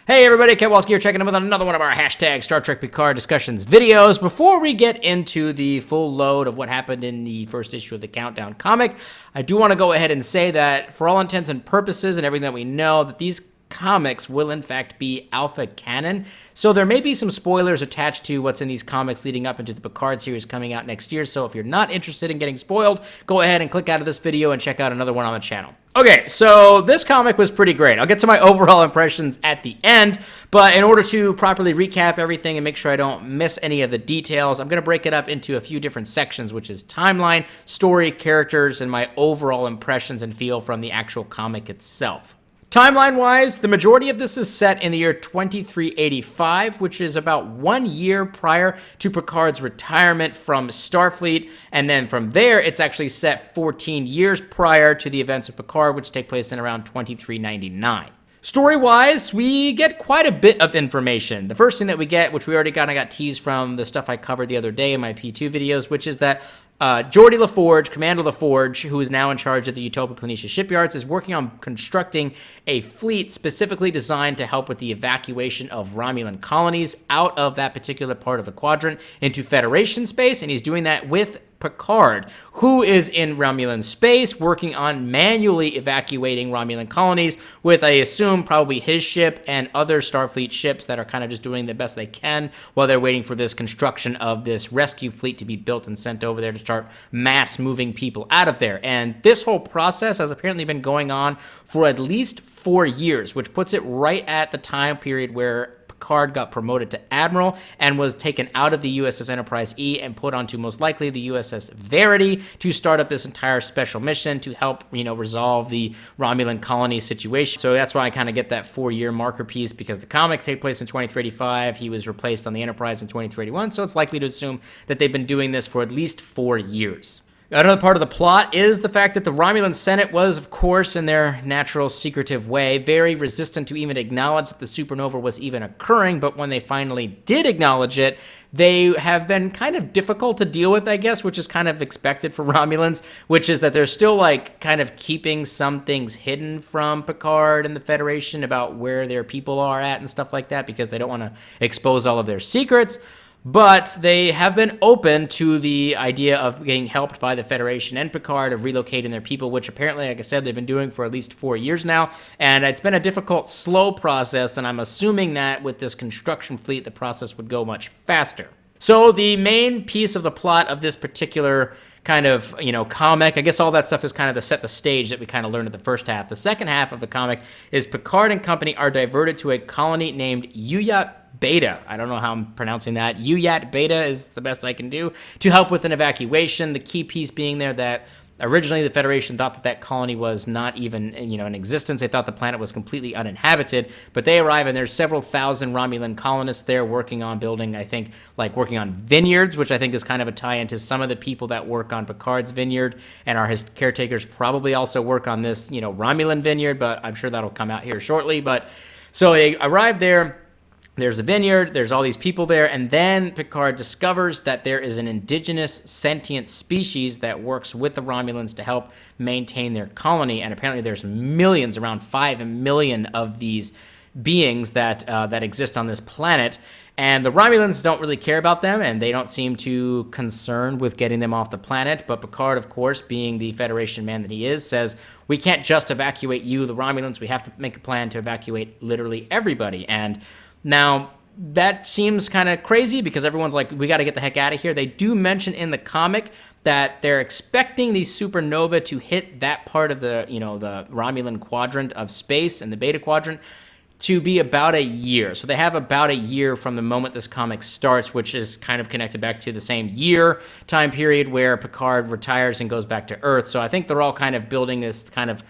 Hey everybody, Ketwolski here, checking in with another one of our hashtag Star Trek Picard discussions videos. Before we get into the full load of what happened in the first issue of the Countdown comic, I do want to go ahead and say that for all intents and purposes and everything that we know, that these comics will in fact be alpha canon. So there may be some spoilers attached to what's in these comics leading up into the Picard series coming out next year. So if you're not interested in getting spoiled, go ahead and click out of this video and check out another one on the channel. Okay, so this comic was pretty great. I'll get to my overall impressions at the end, but in order to properly recap everything and make sure I don't miss any of the details, I'm going to break it up into a few different sections, which is timeline, story, characters, and my overall impressions and feel from the actual comic itself. Timeline-wise, the majority of this is set in the year 2385, which is about 1 year prior to Picard's retirement from Starfleet, and then from there, it's actually set 14 years prior to the events of Picard, which take place in around 2399. Story-wise, we get quite a bit of information. The first thing that we get, which we already kind of got teased from the stuff I covered the other day in my P2 videos, which is that Geordi LaForge, Commander LaForge, who is now in charge of the Utopia Planitia shipyards, is working on constructing a fleet specifically designed to help with the evacuation of Romulan colonies out of that particular part of the quadrant into Federation space, and he's doing that with Picard, who is in Romulan space working on manually evacuating Romulan colonies with, I assume, probably his ship and other Starfleet ships that are kind of just doing the best they can while they're waiting for this construction of this rescue fleet to be built and sent over there to start mass moving people out of there. And this whole process has apparently been going on for at least 4 years, which puts it right at the time period where Picard got promoted to Admiral and was taken out of the USS Enterprise E and put onto most likely the USS Verity to start up this entire special mission to help, resolve the Romulan colony situation. So that's why I kind of get that 4-year marker piece, because the comic takes place in 2385. He was replaced on the Enterprise in 2381, so it's likely to assume that they've been doing this for at least 4 years. Another part of the plot is the fact that the Romulan Senate was, of course, in their natural secretive way, very resistant to even acknowledge that the supernova was even occurring, but when they finally did acknowledge it, they have been kind of difficult to deal with, I guess, which is kind of expected for Romulans, which is that they're still, kind of keeping some things hidden from Picard and the Federation about where their people are at and stuff like that, because they don't want to expose all of their secrets. But they have been open to the idea of getting helped by the Federation and Picard of relocating their people, which apparently, like I said, they've been doing for at least 4 years now. And it's been a difficult, slow process, and I'm assuming that with this construction fleet, the process would go much faster. So the main piece of the plot of this particular kind of, comic, I guess all that stuff is kind of to set the stage that we kind of learned in the first half. The second half of the comic is Picard and company are diverted to a colony named Uyat Beta. I don't know how I'm pronouncing that. Uyat Beta is the best I can do to help with an evacuation. The key piece being there that originally the Federation thought that colony was not even, in existence. They thought the planet was completely uninhabited, but they arrive and there's several thousand Romulan colonists there working on building, I think, working on vineyards, which I think is kind of a tie into some of the people that work on Picard's vineyard and are his caretakers probably also work on this, Romulan vineyard, but I'm sure that'll come out here shortly. But so they arrive there. There's a vineyard, there's all these people there, and then Picard discovers that there is an indigenous sentient species that works with the Romulans to help maintain their colony, and apparently there's millions, around 5 million of these beings that exist on this planet, and the Romulans don't really care about them, and they don't seem too concerned with getting them off the planet, but Picard, of course, being the Federation man that he is, says, we can't just evacuate you, the Romulans, we have to make a plan to evacuate literally everybody, and now, that seems kind of crazy because everyone's like, we got to get the heck out of here. They do mention in the comic that they're expecting the supernova to hit that part of the, the Romulan quadrant of space and the Beta Quadrant to be about a year. So they have about a year from the moment this comic starts, which is kind of connected back to the same year time period where Picard retires and goes back to Earth. So I think they're all kind of building this kind of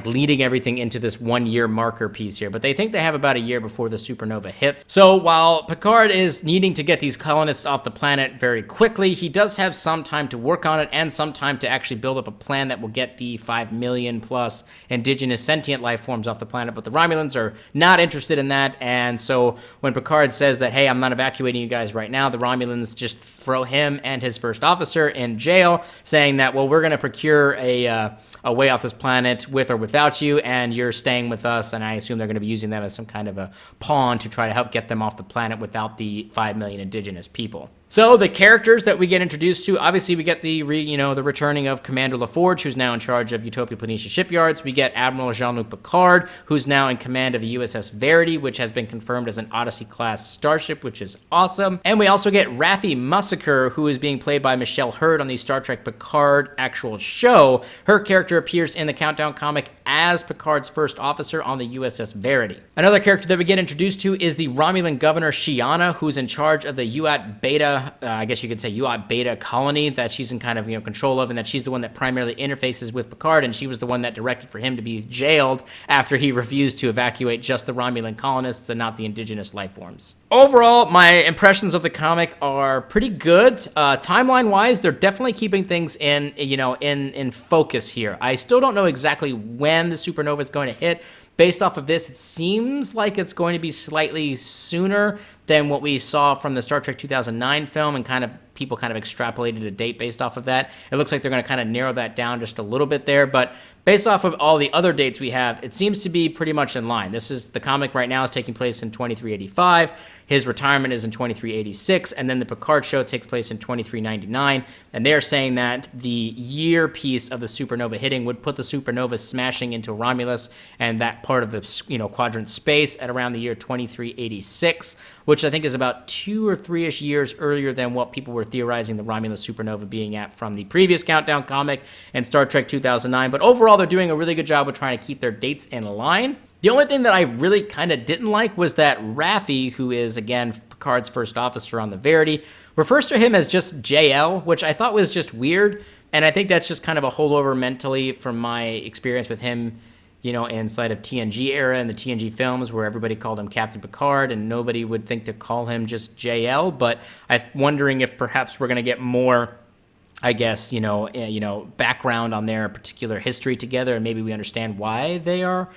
leading everything into this 1 year marker piece here, but they think they have about a year before the supernova hits. So while Picard is needing to get these colonists off the planet very quickly, he does have some time to work on it and some time to actually build up a plan that will get the 5 million plus indigenous sentient life forms off the planet, but the Romulans are not interested in that, and so when Picard says that, hey, I'm not evacuating you guys right now, the Romulans just throw him and his first officer in jail, saying that, well, we're going to procure a way off this planet with or without you, and you're staying with us, and I assume they're going to be using them as some kind of a pawn to try to help get them off the planet without the 5 million indigenous people. So the characters that we get introduced to, obviously we get the returning of Commander LaForge, who's now in charge of Utopia Planitia shipyards. We get Admiral Jean-Luc Picard, who's now in command of the USS Verity, which has been confirmed as an Odyssey-class starship, which is awesome. And we also get Raffi Mussaker, who is being played by Michelle Hurd on the Star Trek Picard actual show. Her character appears in the Countdown comic as Picard's first officer on the USS Verity. Another character that we get introduced to is the Romulan Governor Shiana, who's in charge of the UAT Beta, I guess you could say UAT Beta colony that she's in kind of control of, and that she's the one that primarily interfaces with Picard, and she was the one that directed for him to be jailed after he refused to evacuate just the Romulan colonists and not the indigenous life forms. Overall, my impressions of the comic are pretty good. Timeline-wise, they're definitely keeping things in focus here. I still don't know exactly when the supernova is going to hit. Based off of this, it seems like it's going to be slightly sooner than what we saw from the Star Trek 2009 film, and people kind of extrapolated a date based off of that. It looks like they're going to kind of narrow that down just a little bit there, but based off of all the other dates we have, it seems to be pretty much in line. The comic right now is taking place in 2385. His retirement is in 2386, and then the Picard show takes place in 2399, and they're saying that the year piece of the supernova hitting would put the supernova smashing into Romulus and that part of the quadrant space at around the year 2386, which I think is about 2 or 3-ish years earlier than what people were theorizing the Romulus supernova being at from the previous Countdown comic and Star Trek 2009. But overall, they're doing a really good job with trying to keep their dates in line. The only thing that I really kind of didn't like was that Raffi, who is, again, Picard's first officer on the Verity, refers to him as just JL, which I thought was just weird, and I think that's just kind of a holdover mentally from my experience with him, inside of TNG era and the TNG films, where everybody called him Captain Picard, and nobody would think to call him just JL, but I'm wondering if perhaps we're going to get more, I guess, background on their particular history together, and maybe we understand why they are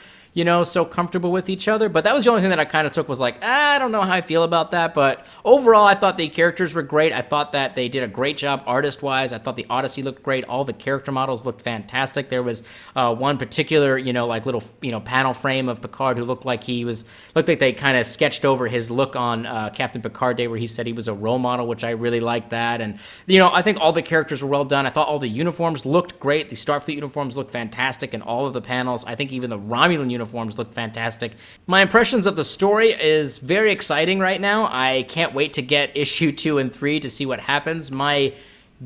so comfortable with each other. But that was the only thing that I kind of took was like, I don't know how I feel about that. But overall, I thought the characters were great. I thought that they did a great job artist-wise. I thought the Odyssey looked great. All the character models looked fantastic. There was one particular, little, panel frame of Picard who looked like they kind of sketched over his look on Captain Picard Day, where he said he was a role model, which I really liked that. And, I think all the characters were well done. I thought all the uniforms looked great. The Starfleet uniforms looked fantastic in all of the panels. I think even the Romulan uniforms look fantastic. My impressions of the story is very exciting right now. I can't wait to get issue 2 and 3 to see what happens. My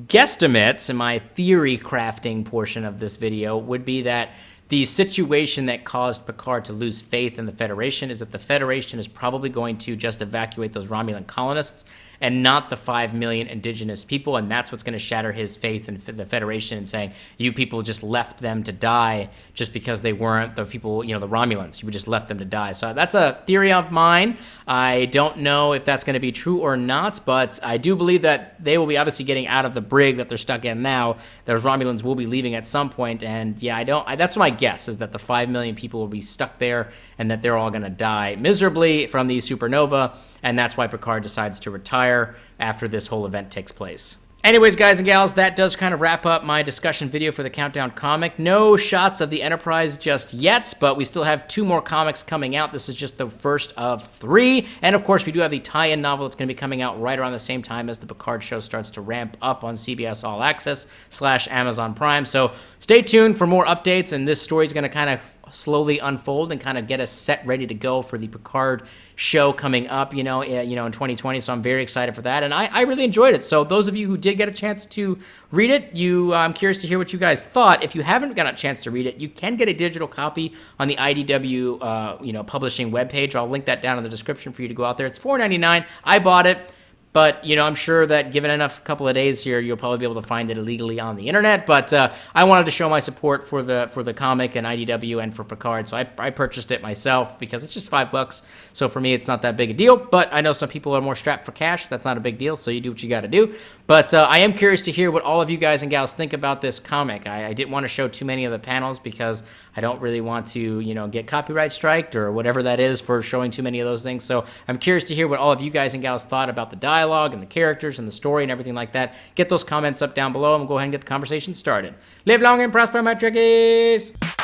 guesstimates and my theory crafting portion of this video would be that the situation that caused Picard to lose faith in the Federation is that the Federation is probably going to just evacuate those Romulan colonists and not the 5 million indigenous people, and that's what's going to shatter his faith in the Federation and saying, you people just left them to die just because they weren't the people, the Romulans. You just left them to die. So that's a theory of mine. I don't know if that's going to be true or not, but I do believe that they will be obviously getting out of the brig that they're stuck in now. Those Romulans will be leaving at some point, and yeah, that's my guess, is that the 5 million people will be stuck there and that they're all going to die miserably from the supernova, and that's why Picard decides to retire after this whole event takes place. Anyways, guys and gals, that does kind of wrap up my discussion video for the Countdown comic. No shots of the Enterprise just yet, but we still have 2 more comics coming out. This is just the first of 3. And of course, we do have the tie-in novel that's going to be coming out right around the same time as the Picard show starts to ramp up on CBS All Access / Amazon Prime. So stay tuned for more updates, and this story is going to kind of slowly unfold and kind of get us set ready to go for the Picard show coming up, in 2020. So I'm very excited for that, and I really enjoyed it. So those of you who did get a chance to read it, I'm curious to hear what you guys thought. If you haven't got a chance to read it, you can get a digital copy on the IDW, publishing webpage. I'll link that down in the description for you to go out there. It's $4.99. I bought it. But, I'm sure that given enough couple of days here, you'll probably be able to find it illegally on the internet. But I wanted to show my support for the comic and IDW and for Picard. So I purchased it myself because it's just $5. So for me, it's not that big a deal. But I know some people are more strapped for cash. That's not a big deal. So you do what you got to do. But I am curious to hear what all of you guys and gals think about this comic. I didn't want to show too many of the panels because I don't really want to, get copyright striked or whatever that is for showing too many of those things. So I'm curious to hear what all of you guys and gals thought about the dialogue and the characters and the story and everything like that. Get those comments up down below and we'll go ahead and get the conversation started. Live long and prosper, my Trekkies!